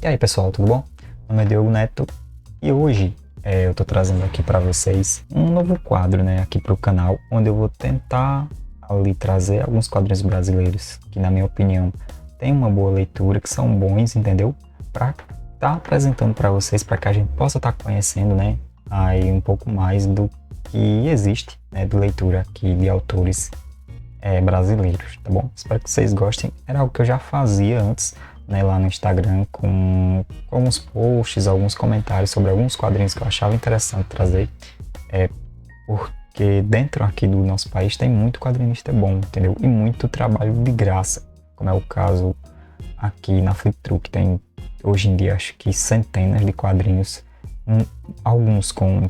E aí pessoal, tudo bom? Meu nome é Diogo Neto e hoje eu tô trazendo aqui para vocês um novo quadro, né, aqui pro canal, onde eu vou tentar ali trazer alguns quadrinhos brasileiros que, na minha opinião, tem uma boa leitura, que são bons, entendeu? Para estar apresentando para vocês, para que a gente possa estar conhecendo, né, aí um pouco mais do que existe, né, de leitura aqui de autores brasileiros, tá bom? Espero que vocês gostem. Era algo que eu já fazia antes, né, lá no Instagram, com alguns posts, alguns comentários sobre alguns quadrinhos que eu achava interessante trazer, porque dentro aqui do nosso país tem muito quadrinista bom, entendeu? E muito trabalho de graça, como é o caso aqui na Fliptruck. Tem hoje em dia acho que centenas de quadrinhos, alguns com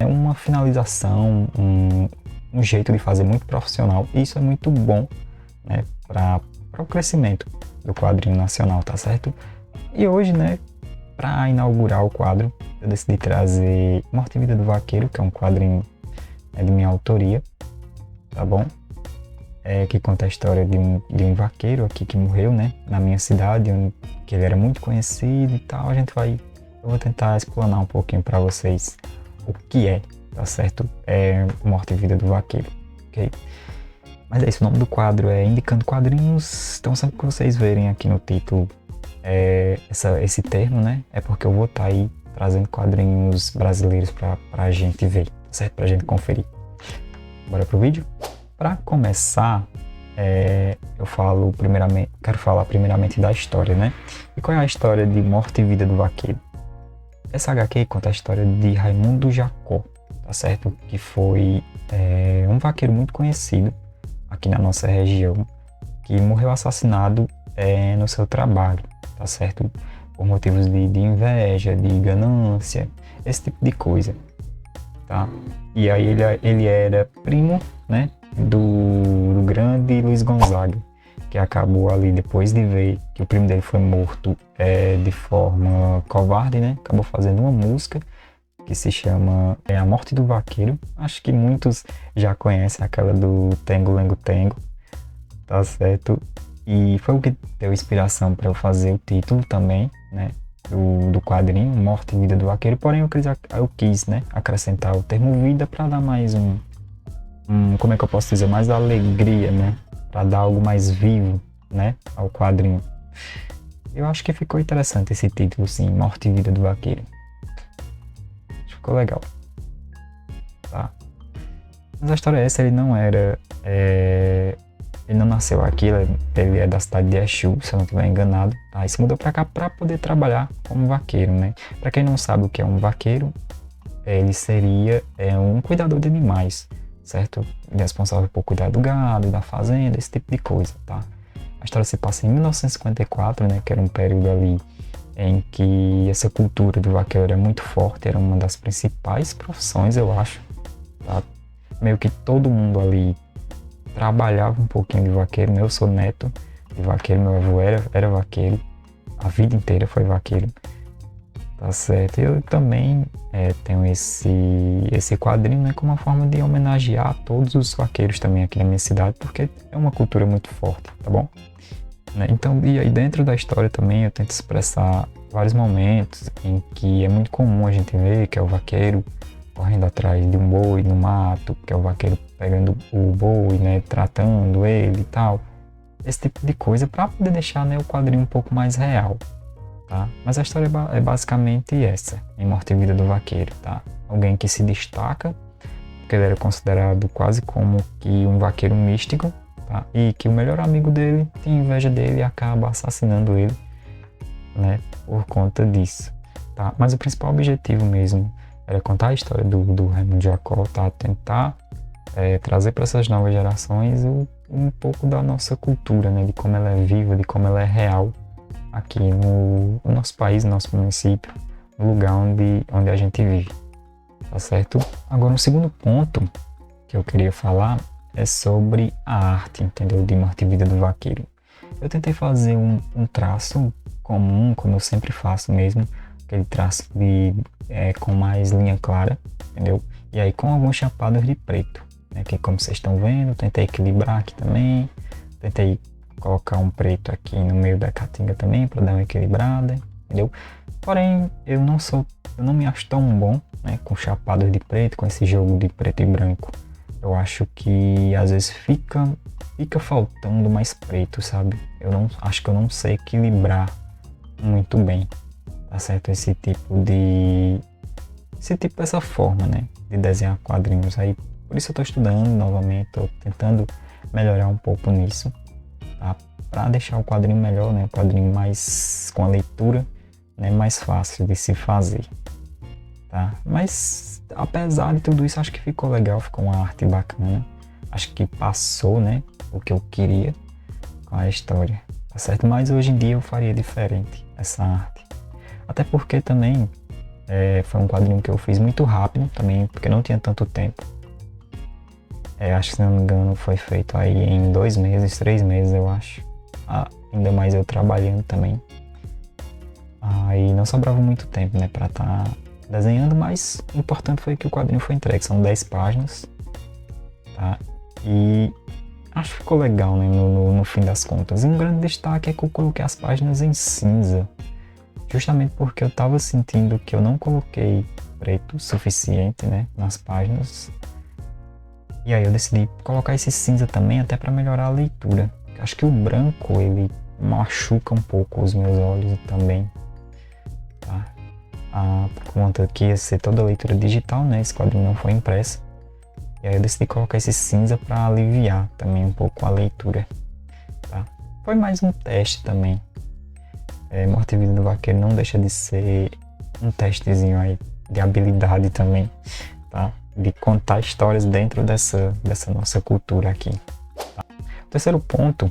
uma finalização, um jeito de fazer muito profissional, e isso é muito bom, né, para o crescimento do quadrinho nacional, tá certo? E hoje, né, para inaugurar o quadro, eu decidi trazer Morte e Vida do Vaqueiro, que é um quadrinho de minha autoria, tá bom? Que conta a história de um vaqueiro aqui que morreu, né, na minha cidade, que ele era muito conhecido e tal. Eu vou tentar explanar um pouquinho para vocês o que é, tá certo? Morte e Vida do Vaqueiro, ok? Mas é isso, o nome do quadro é Indicando Quadrinhos. Então sempre que vocês verem aqui no título esse termo, né, é porque eu vou estar aí trazendo quadrinhos brasileiros pra gente ver, tá certo? Pra gente conferir. Bora pro vídeo? Para começar, quero falar primeiramente da história, né? E qual é a história de Morte e Vida do Vaqueiro? Essa HQ conta a história de Raimundo Jacó, tá certo? Que foi um vaqueiro muito conhecido aqui na nossa região, que morreu assassinado no seu trabalho, tá certo? Por motivos de inveja, de ganância, esse tipo de coisa, tá? E aí ele era primo, né, do grande Luiz Gonzaga, que acabou ali, depois de ver que o primo dele foi morto de forma covarde, né, acabou fazendo uma música que se chama A Morte do Vaqueiro. Acho que muitos já conhecem aquela do Tengo Lengo Tengo, tá certo? E foi o que deu inspiração para eu fazer o título também, né, do quadrinho, Morte e Vida do Vaqueiro. Porém eu quis, né, acrescentar o termo vida para dar mais como é que eu posso dizer, mais alegria, né, para dar algo mais vivo, né, ao quadrinho. Eu acho que ficou interessante esse título, sim, Morte e Vida do Vaqueiro. Ficou legal, tá? Mas a história é essa, ele não era... ele não nasceu aqui, ele é da cidade de Exu, se eu não estiver enganado, tá? E se mudou pra cá pra poder trabalhar como vaqueiro, né? Pra quem não sabe o que é um vaqueiro, ele seria um cuidador de animais, certo? Responsável por cuidar do gado, da fazenda, esse tipo de coisa, tá? A história se passa em 1954, né? Que era um período ali em que essa cultura do vaqueiro era muito forte, era uma das principais profissões, eu acho, tá? Meio que todo mundo ali trabalhava um pouquinho de vaqueiro, né? Eu sou neto de vaqueiro, meu avô era vaqueiro, a vida inteira foi vaqueiro, tá certo? Eu também tenho esse quadrinho, né, como uma forma de homenagear todos os vaqueiros também aqui na minha cidade, porque é uma cultura muito forte, tá bom? Então, e aí dentro da história também eu tento expressar vários momentos em que é muito comum a gente ver que é o vaqueiro correndo atrás de um boi no mato, que é o vaqueiro pegando o boi, né, tratando ele e tal. Esse tipo de coisa para poder deixar, né, o quadrinho um pouco mais real, tá? Mas a história é basicamente essa, em Morte e Vida do Vaqueiro, tá? Alguém que se destaca, porque ele era considerado quase como que um vaqueiro místico, tá? E que o melhor amigo dele tem inveja dele e acaba assassinando ele, né, por conta disso, tá? Mas o principal objetivo mesmo era contar a história do Raimundo Jacó, tá? Tentar trazer para essas novas gerações um pouco da nossa cultura, né? De como ela é viva, de como ela é real aqui no nosso país, no nosso município, no lugar onde a gente vive, tá certo? Agora, um segundo ponto que eu queria falar é sobre a arte, entendeu? De Morte e Vida do Vaqueiro. Eu tentei fazer um traço comum, como eu sempre faço mesmo, aquele traço com mais linha clara, entendeu? E aí com algumas chapadas de preto, né? Que como vocês estão vendo, tentei equilibrar aqui também, tentei colocar um preto aqui no meio da caatinga também para dar uma equilibrada, entendeu? Porém, eu não me acho tão bom, né, com chapadas de preto, com esse jogo de preto e branco. Eu acho que às vezes fica faltando mais preto, sabe? Acho que eu não sei equilibrar muito bem, tá certo? Essa forma, né, de desenhar quadrinhos aí. Por isso eu tô estudando novamente, tô tentando melhorar um pouco nisso, tá? Para deixar o quadrinho melhor, né? O quadrinho mais com a leitura, né, mais fácil de se fazer, tá? Mas apesar de tudo isso, acho que ficou legal, ficou uma arte bacana. Acho que passou, né, o que eu queria com a história, tá certo? Mas hoje em dia eu faria diferente essa arte. Até porque também foi um quadrinho que eu fiz muito rápido também, porque não tinha tanto tempo. Acho que, se não me engano, foi feito aí em 2 meses, 3 meses, eu acho. Ainda mais eu trabalhando também. Aí não sobrava muito tempo, né, pra estar desenhando, mas o importante foi que o quadrinho foi entregue. São 10 páginas, tá? E acho que ficou legal, né, no fim das contas. E um grande destaque é que eu coloquei as páginas em cinza, justamente porque eu tava sentindo que eu não coloquei preto suficiente, né, nas páginas. E aí eu decidi colocar esse cinza também, até para melhorar a leitura. Acho que o branco, ele machuca um pouco os meus olhos também, tá? Por conta que ia ser toda a leitura digital, né? Esse quadrinho não foi impresso. E aí eu decidi colocar esse cinza para aliviar também um pouco a leitura, tá? Foi mais um teste também. Morte e Vida do Vaqueiro não deixa de ser um testezinho aí de habilidade também, tá? De contar histórias dentro dessa nossa cultura aqui, tá? O terceiro ponto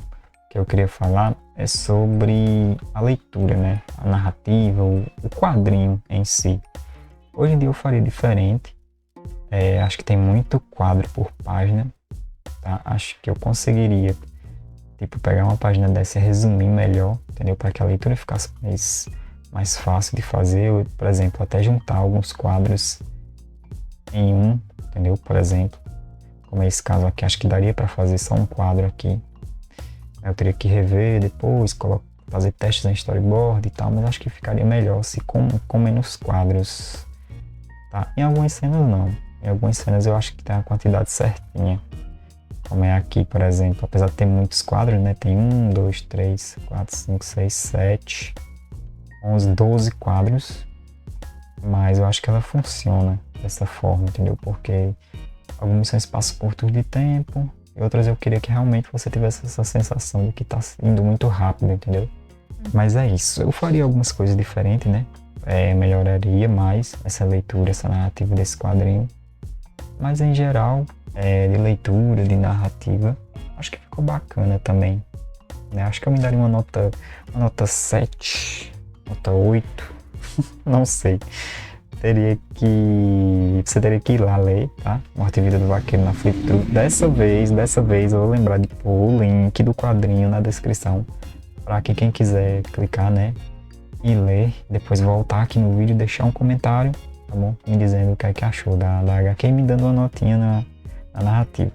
que eu queria falar é sobre a leitura, né? A narrativa, o quadrinho em si. Hoje em dia eu faria diferente. Acho que tem muito quadro por página, tá? Acho que eu conseguiria, tipo, pegar uma página dessa e resumir melhor, entendeu? Para que a leitura ficasse mais fácil de fazer. Por exemplo, até juntar alguns quadros em um, entendeu? Por exemplo, como é esse caso aqui, acho que daria para fazer só um quadro aqui. Eu teria que rever depois, fazer testes em storyboard e tal, mas acho que ficaria melhor se com menos quadros, tá? Em algumas cenas não. Em algumas cenas eu acho que tem a quantidade certinha. Como é aqui, por exemplo, apesar de ter muitos quadros, né? Tem 1, 2, 3, 4, 5, 6, 7, 11, 12 quadros. Mas eu acho que ela funciona dessa forma, entendeu? Porque alguns são espaços curtos de tempo e outras eu queria que realmente você tivesse essa sensação de que tá indo muito rápido, entendeu? Mas é isso. Eu faria algumas coisas diferentes, né? Melhoraria mais essa leitura, essa narrativa desse quadrinho. Mas em geral, de leitura, de narrativa, acho que ficou bacana também, né? Acho que eu me daria uma nota 7, nota 8. Não sei. Você teria que ir lá ler, tá? Morte e Vida do Vaqueiro na Flipthrough. Dessa vez eu vou lembrar de pôr o link do quadrinho na descrição para que quem quiser clicar, né, e ler, depois voltar aqui no vídeo e deixar um comentário, tá bom? Me dizendo o que é que achou da HQ e me dando uma notinha na narrativa.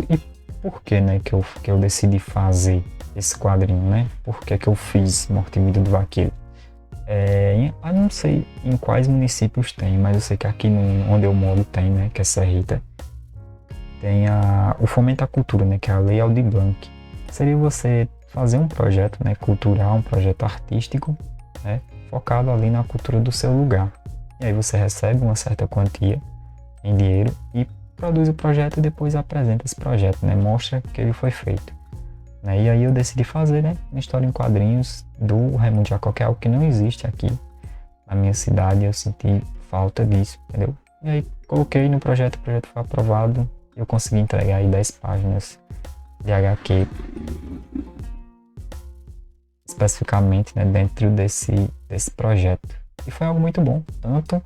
E por que, né, que eu decidi fazer esse quadrinho, né? Por que eu fiz Morte e Vida do Vaqueiro? Eu não sei em quais municípios tem, mas eu sei que aqui onde eu moro tem, né, que é Serrita, tem o Fomento à Cultura, né, que é a Lei Aldir Blanc. Seria você fazer um projeto, né, cultural, um projeto artístico, né, focado ali na cultura do seu lugar. E aí você recebe uma certa quantia em dinheiro e produz o projeto e depois apresenta esse projeto, né, mostra que ele foi feito. E aí eu decidi fazer, né, uma história em quadrinhos do Raimundo Jacó, que é algo que não existe aqui na minha cidade. Eu senti falta disso, entendeu? E aí coloquei no projeto, o projeto foi aprovado e eu consegui entregar aí 10 páginas de HQ especificamente, né, dentro desse projeto. E foi algo muito bom, tanto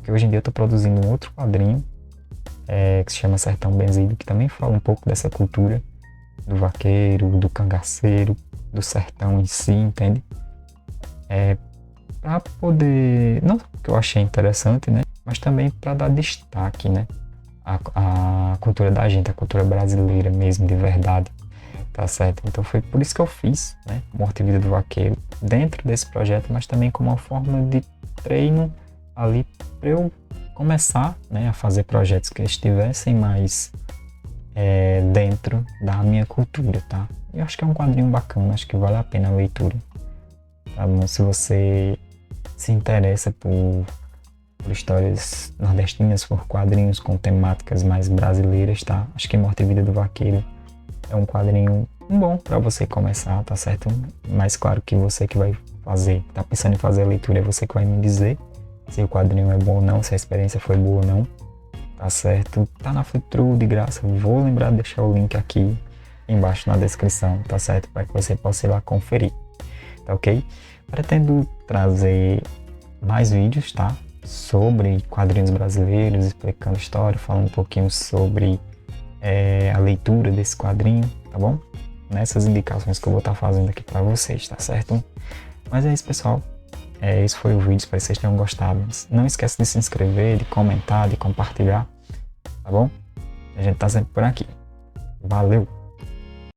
que hoje em dia eu estou produzindo um outro quadrinho que se chama Sertão Benzido, que também fala um pouco dessa cultura do vaqueiro, do cangaceiro, do sertão em si, entende? Para poder, não porque eu achei interessante, né, mas também para dar destaque, né, à cultura da gente, a cultura brasileira mesmo, de verdade, tá certo? Então foi por isso que eu fiz, né, Morte e Vida do Vaqueiro, dentro desse projeto, mas também como uma forma de treino ali para eu começar, né, a fazer projetos que estivessem mais dentro da minha cultura, tá? Eu acho que é um quadrinho bacana, acho que vale a pena a leitura, tá bom? Se você se interessa por histórias nordestinas, por quadrinhos com temáticas mais brasileiras, tá? Acho que Morte e Vida do Vaqueiro é um quadrinho bom para você começar, tá certo? Mas claro que você que vai fazer, tá pensando em fazer a leitura, é você que vai me dizer se o quadrinho é bom ou não, se a experiência foi boa ou não, tá certo? Tá na Fliptrue de graça, vou lembrar de deixar o link aqui embaixo na descrição, tá certo? Para que você possa ir lá conferir, tá ok? Pretendo trazer mais vídeos, tá? Sobre quadrinhos brasileiros, explicando história, falando um pouquinho sobre a leitura desse quadrinho, tá bom? Nessas indicações que eu vou estar fazendo aqui para vocês, tá certo? Mas é isso, pessoal. Esse foi o vídeo, espero que vocês tenham gostado. Não esqueça de se inscrever, de comentar, de compartilhar, tá bom? A gente tá sempre por aqui. Valeu!